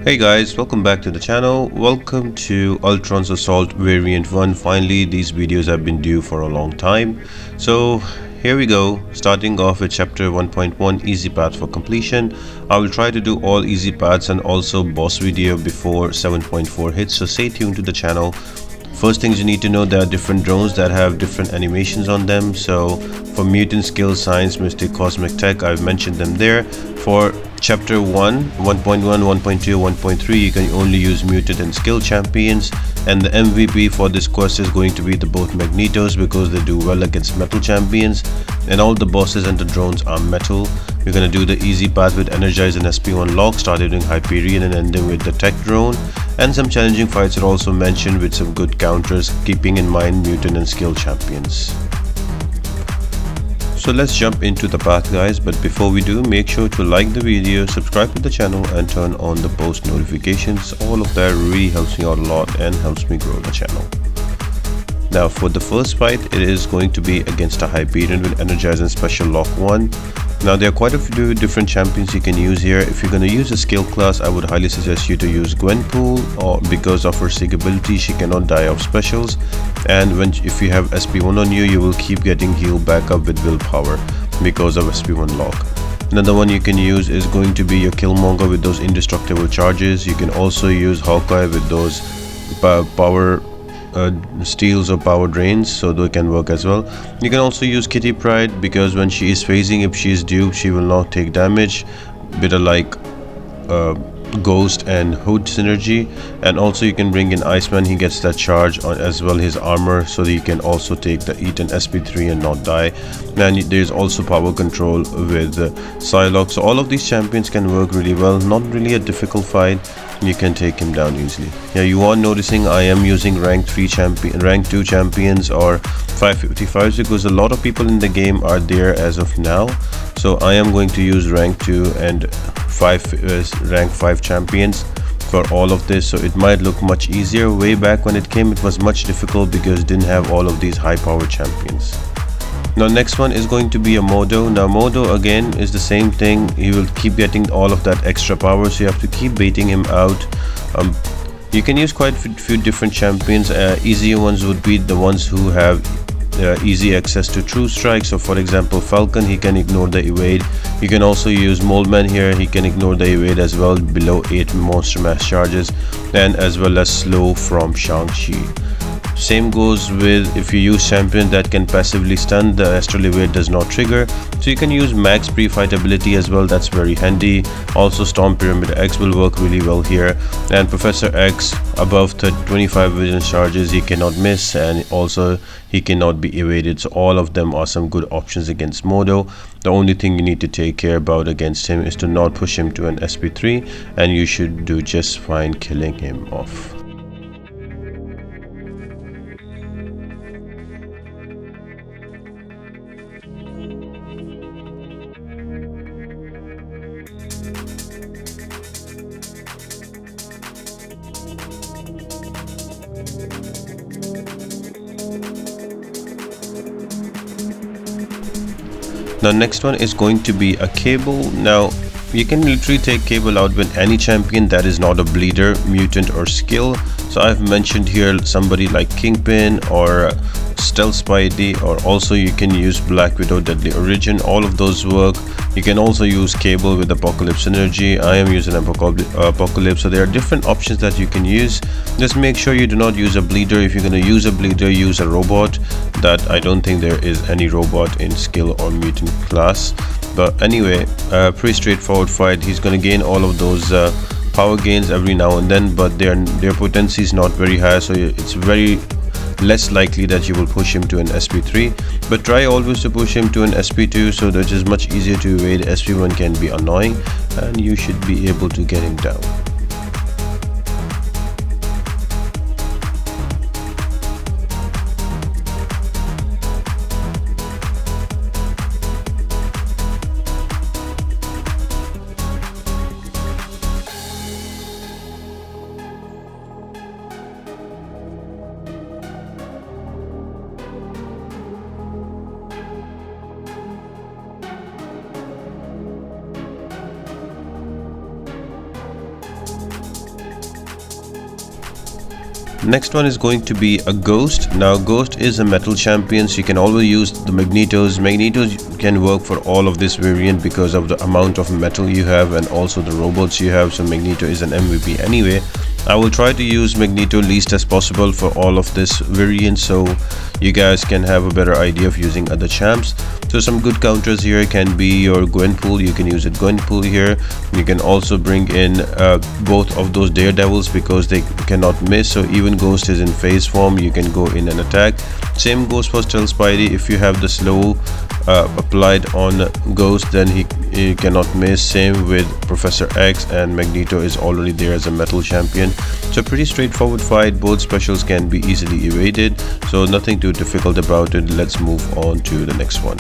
Hey guys, welcome back to the channel. Welcome to Ultron's Assault Variant 1. Finally, these videos have been due for a long time. So here we go, starting off with chapter 1.1 easy path for completion. I will try to do all easy paths and also boss video before 7.4 hits, so stay tuned to the channel. First things you need to know, there are different drones that have different animations on them. So for mutant skill, science, mystic, cosmic tech, I've mentioned them there. For chapter 1, 1.1, 1.2, 1.3, you can only use mutant and skill champions, and the MVP for this quest is going to be the both Magnetos because they do well against metal champions, and all the bosses and the drones are metal. We're gonna do the easy path with Energize and SP1 lock, started doing Hyperion and ending with the tech drone, and some challenging fights are also mentioned with some good counters, keeping in mind mutant and skill champions. So let's jump into the path guys, but before we do, make sure to like the video, subscribe to the channel and turn on the post notifications. All of that really helps me out a lot and helps me grow the channel. Now for the first fight, it is going to be against a Hyperion with Energize and Special Lock 1. Now there are quite a few different champions you can use here. If you're going to use a skill class, I would highly suggest you to use Gwenpool, or because of her sig ability she cannot die of specials, and if you have SP1 on you, you will keep getting healed back up with willpower because of SP1 lock. Another one you can use is going to be your Killmonger with those indestructible charges. You can also use Hawkeye with those power steals or power drains, so they can work as well. You can also use Kitty Pryde because when she is phasing, if she is duped, she will not take damage, bit of like Ghost and Hood synergy. And also you can bring in Iceman, he gets that charge on as well, his armor, so that you can also take the eat an SP3 and not die. And there's also power control with Psylocke. So all of these champions can work really well, not really a difficult fight, you can take him down easily. Yeah, you are noticing I am using rank 2 champions or 555s because a lot of people in the game are there as of now. So I am going to use rank 2 and rank 5 champions for all of this, so it might look much easier. Way back when it came, it was much difficult because it didn't have all of these high power champions. Now next one is going to be a Mordo. Now Mordo again is the same thing, he will keep getting all of that extra power, so you have to keep baiting him out. You can use quite a few different champions. Easier ones would be the ones who have easy access to true strike. So for example, Falcon, he can ignore the evade. You can also use Moldman here, he can ignore the evade as well below 8 monster mass charges, and as well as slow from Shang-Chi. Same goes with if you use champion that can passively stun, the astral evade does not trigger, so you can use max pre-fight ability as well, that's very handy. Also Storm Pyramid X will work really well here, and Professor X above 25 vision charges he cannot miss, and also he cannot be evaded. So all of them are some good options against Mordo. The only thing you need to take care about against him is to not push him to an SP3, and you should do just fine killing him off. Now next one is going to be a Cable. Now you can literally take Cable out with any champion that is not a bleeder, mutant or skill. So I've mentioned here somebody like Kingpin or Stealth Spidey, or also you can use Black Widow, Deadly Origin, all of those work. You can also use Cable with Apocalypse Energy. I am using Apocalypse, so there are different options that you can use. Just make sure you do not use a bleeder. If you're going to use a bleeder, use a robot. That I don't think there is any robot in skill or mutant class, but anyway, pretty straightforward fight. He's going to gain all of those power gains every now and then, but their potency is not very high, so it's very less likely that you will push him to an SP3, but try always to push him to an SP2 so that it is much easier to evade. SP1 can be annoying and you should be able to get him down. Next one is going to be a Ghost. Now Ghost is a metal champion, so you can always use the Magnetos. Magnetos can work for all of this variant because of the amount of metal you have and also the robots you have, so Magneto is an MVP anyway. I will try to use Magneto least as possible for all of this variant, so you guys can have a better idea of using other champs. So some good counters here can be your Gwenpool. You can use a Gwenpool here. You can also bring in both of those Daredevils because they cannot miss, so even Ghost is in phase form, you can go in and attack. Same goes for Stealth Spidey. If you have the slow applied on Ghost, then he cannot miss. Same with Professor X, and Magneto is already there as a metal champion. So pretty straightforward fight. Both specials can be easily evaded, so nothing too difficult about it. Let's move on to the next one.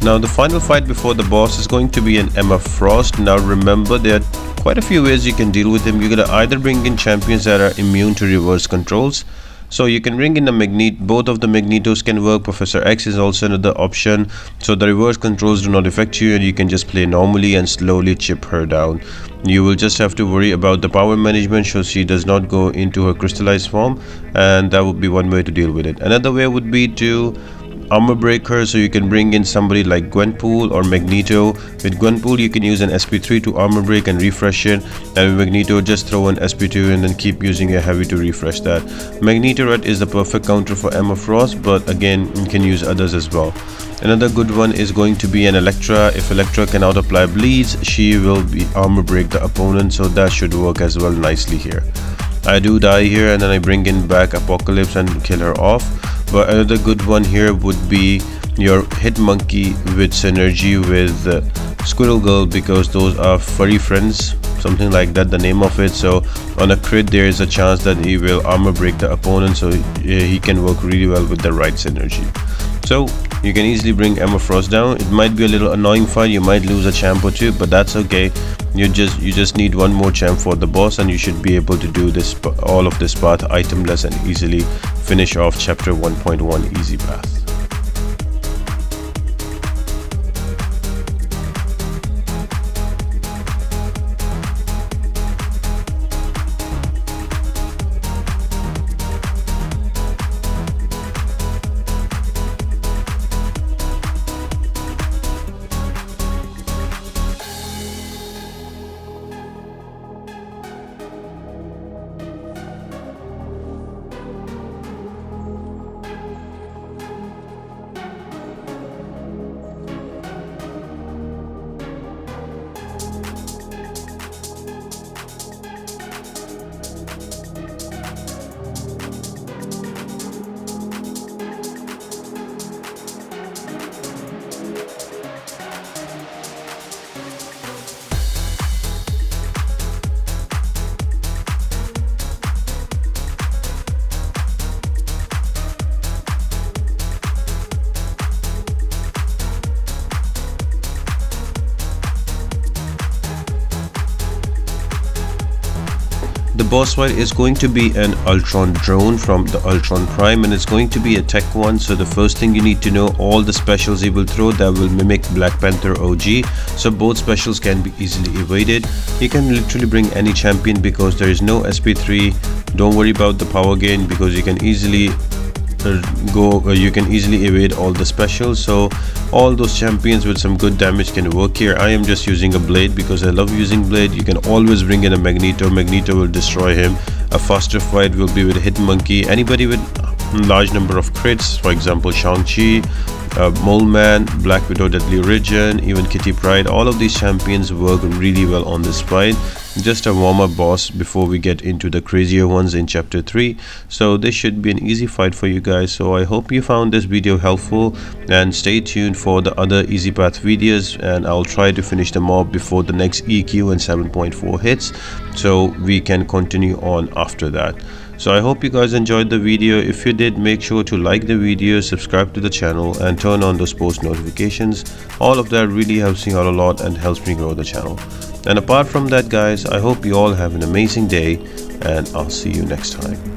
Now the final fight before the boss is going to be an Emma Frost. Now remember, there are quite a few ways you can deal with him. You're gonna either bring in champions that are immune to reverse controls, so you can bring in a Magneto. Both of the Magnetos can work. Professor X is also another option, so the reverse controls do not affect you and you can just play normally and slowly chip her down. You will just have to worry about the power management so she does not go into her crystallized form, and that would be one way to deal with it. Another way would be to armor break her, so you can bring in somebody like Gwenpool or Magneto. With Gwenpool you can use an SP3 to armor break and refresh it, and with Magneto just throw an SP2 and then keep using a heavy to refresh that. Magneto Red is the perfect counter for Emma Frost, but again you can use others as well. Another good one is going to be an Elektra. If Elektra cannot apply bleeds, she will be armor break the opponent, so that should work as well nicely here. I do die here and then I bring in back Apocalypse and kill her off. But another good one here would be your Hit Monkey with synergy with Squirrel Girl, because those are furry friends, something like that, the name of it. So on a crit there is a chance that he will armor break the opponent, so he can work really well with the right synergy. So you can easily bring Emma Frost down. It might be a little annoying fight, you might lose a champ or two, but that's okay. You just need one more champ for the boss and you should be able to do this all of this path itemless and easily finish off chapter 1.1 easy path. The boss fight is going to be an Ultron drone from the Ultron Prime, and it's going to be a tech one. So the first thing you need to know, all the specials he will throw that will mimic Black Panther OG, so both specials can be easily evaded. You can literally bring any champion because there is no SP3. Don't worry about the power gain because you can easily evade all the specials. So all those champions with some good damage can work here. I am just using a Blade because I love using Blade. You can always bring in a Magneto. Magneto will destroy him. A faster fight will be with Hit Monkey. Anybody with large number of crits, for example Shang-Chi, Mole Man, Black Widow, Deadly Origin, even Kitty Pryde, all of these champions work really well on this fight. Just a warm-up boss before we get into the crazier ones in chapter 3. So this should be an easy fight for you guys. So I hope you found this video helpful, and stay tuned for the other easy path videos, and I'll try to finish them off before the next EQ and 7.4 hits, so we can continue on after that. So I hope you guys enjoyed the video. If you did, make sure to like the video, subscribe to the channel, and turn on those post notifications. All of that really helps me out a lot and helps me grow the channel. And apart from that guys, I hope you all have an amazing day, and I'll see you next time.